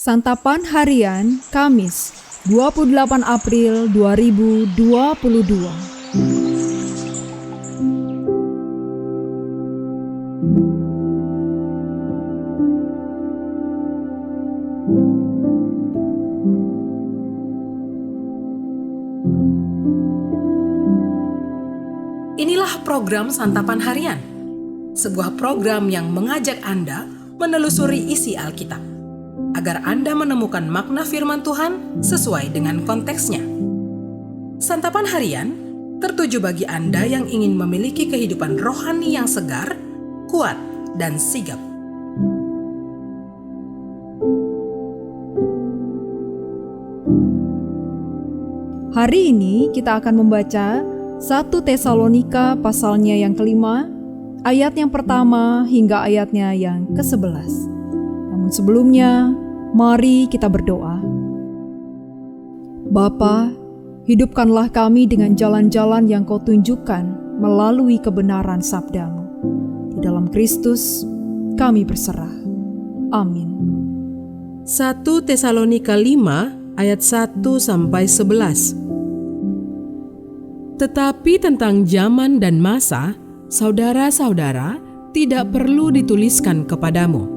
Santapan Harian Kamis 28 April 2022. Inilah program Santapan Harian, sebuah program yang mengajak Anda menelusuri isi Alkitab, agar Anda menemukan makna firman Tuhan sesuai dengan konteksnya. Santapan Harian tertuju bagi Anda yang ingin memiliki kehidupan rohani yang segar, kuat, dan sigap. Hari ini kita akan membaca 1 Tesalonika pasalnya yang kelima, ayat yang pertama hingga ayatnya yang ke-11. Namun sebelumnya, mari kita berdoa. Bapa, hidupkanlah kami dengan jalan-jalan yang Kau tunjukkan melalui kebenaran sabda-Mu. Di dalam Kristus, kami berserah. Amin. 1 Tesalonika 5 ayat 1-11. Tetapi tentang zaman dan masa, saudara-saudara, tidak perlu dituliskan kepadamu,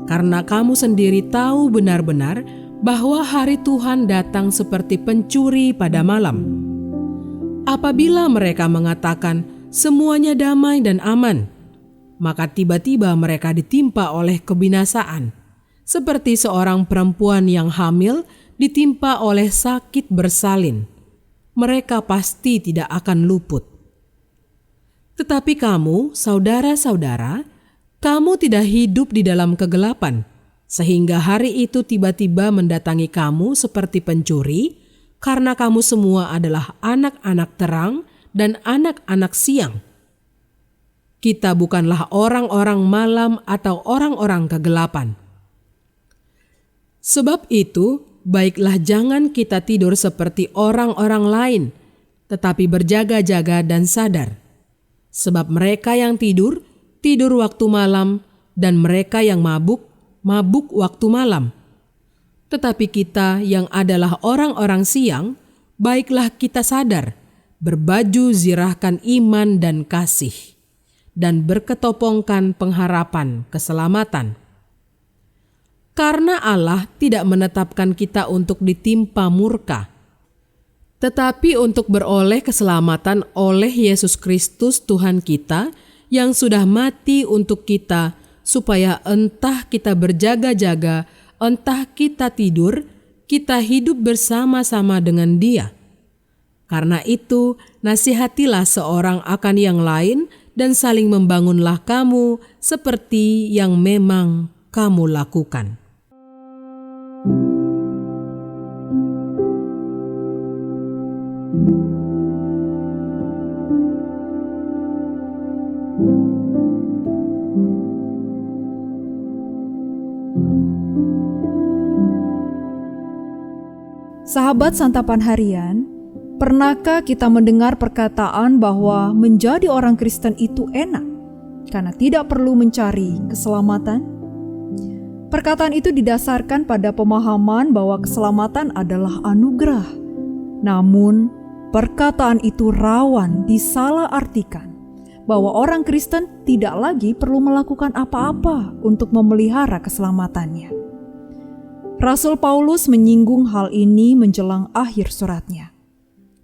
karena kamu sendiri tahu benar-benar bahwa hari Tuhan datang seperti pencuri pada malam. Apabila mereka mengatakan semuanya damai dan aman, maka tiba-tiba mereka ditimpa oleh kebinasaan, seperti seorang perempuan yang hamil ditimpa oleh sakit bersalin. Mereka pasti tidak akan luput. Tetapi kamu, saudara-saudara, kamu tidak hidup di dalam kegelapan, sehingga hari itu tiba-tiba mendatangi kamu seperti pencuri, karena kamu semua adalah anak-anak terang dan anak-anak siang. Kita bukanlah orang-orang malam atau orang-orang kegelapan. Sebab itu, baiklah jangan kita tidur seperti orang-orang lain, tetapi berjaga-jaga dan sadar. Sebab mereka yang tidur, tidur waktu malam, dan mereka yang mabuk, mabuk waktu malam. Tetapi kita yang adalah orang-orang siang, baiklah kita sadar, berbaju zirahkan iman dan kasih, dan berketopongkan pengharapan keselamatan. Karena Allah tidak menetapkan kita untuk ditimpa murka, tetapi untuk beroleh keselamatan oleh Yesus Kristus Tuhan kita yang sudah mati untuk kita, supaya entah kita berjaga-jaga, entah kita tidur, kita hidup bersama-sama dengan Dia. Karena itu, nasihatilah seorang akan yang lain dan saling membangunlah kamu seperti yang memang kamu lakukan. Sahabat Santapan Harian, pernahkah kita mendengar perkataan bahwa menjadi orang Kristen itu enak karena tidak perlu mencari keselamatan? Perkataan itu didasarkan pada pemahaman bahwa keselamatan adalah anugerah. Namun, perkataan itu rawan disalahartikan bahwa orang Kristen tidak lagi perlu melakukan apa-apa untuk memelihara keselamatannya. Rasul Paulus menyinggung hal ini menjelang akhir suratnya.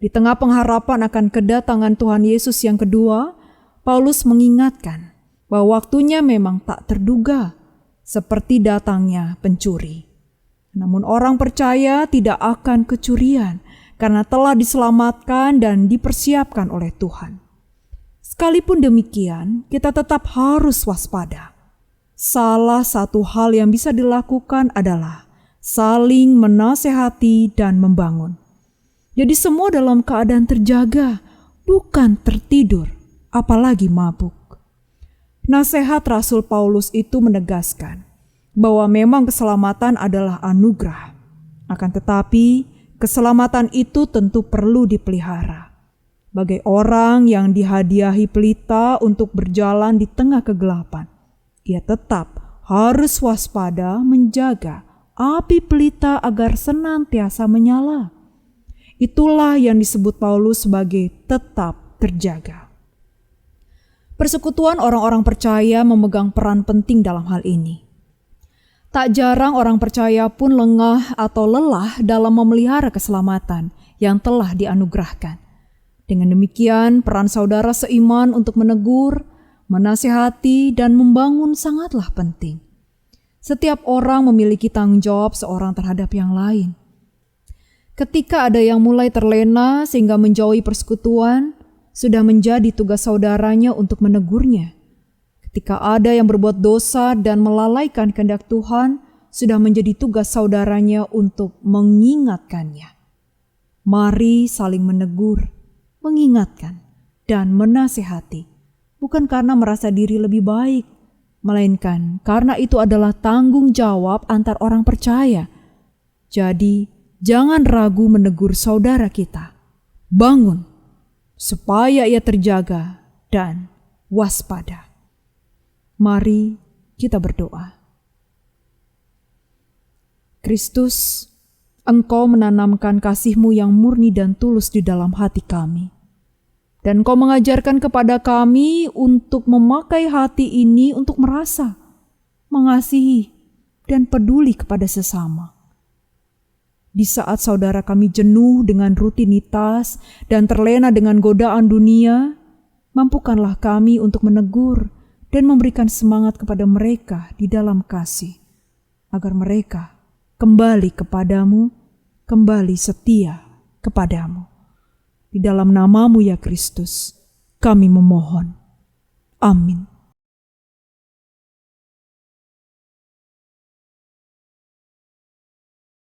Di tengah pengharapan akan kedatangan Tuhan Yesus yang kedua, Paulus mengingatkan bahwa waktunya memang tak terduga, seperti datangnya pencuri. Namun orang percaya tidak akan kecurian karena telah diselamatkan dan dipersiapkan oleh Tuhan. Sekalipun demikian, kita tetap harus waspada. Salah satu hal yang bisa dilakukan adalah saling menasehati dan membangun. Jadi semua dalam keadaan terjaga, bukan tertidur, apalagi mabuk. Nasihat Rasul Paulus itu menegaskan bahwa memang keselamatan adalah anugerah. Akan tetapi, keselamatan itu tentu perlu dipelihara. Bagai orang yang dihadiahi pelita untuk berjalan di tengah kegelapan, ia tetap harus waspada menjaga api pelita agar senantiasa menyala. Itulah yang disebut Paulus sebagai tetap terjaga. Persekutuan orang-orang percaya memegang peran penting dalam hal ini. Tak jarang orang percaya pun lengah atau lelah dalam memelihara keselamatan yang telah dianugerahkan. Dengan demikian, peran saudara seiman untuk menegur, menasihati, dan membangun sangatlah penting. Setiap orang memiliki tanggung jawab seorang terhadap yang lain. Ketika ada yang mulai terlena sehingga menjauhi persekutuan, sudah menjadi tugas saudaranya untuk menegurnya. Ketika ada yang berbuat dosa dan melalaikan kehendak Tuhan, sudah menjadi tugas saudaranya untuk mengingatkannya. Mari saling menegur, mengingatkan, dan menasihati, bukan karena merasa diri lebih baik, melainkan karena itu adalah tanggung jawab antar orang percaya. Jadi, jangan ragu menegur saudara kita. Bangun, supaya ia terjaga dan waspada. Mari kita berdoa. Kristus, Engkau menanamkan kasih-Mu yang murni dan tulus di dalam hati kami. Dan Kau mengajarkan kepada kami untuk memakai hati ini untuk merasa, mengasihi, dan peduli kepada sesama. Di saat saudara kami jenuh dengan rutinitas dan terlena dengan godaan dunia, mampukanlah kami untuk menegur dan memberikan semangat kepada mereka di dalam kasih, agar mereka kembali kepadamu, kembali setia kepadamu. Di dalam nama-Mu ya Kristus, kami memohon. Amin.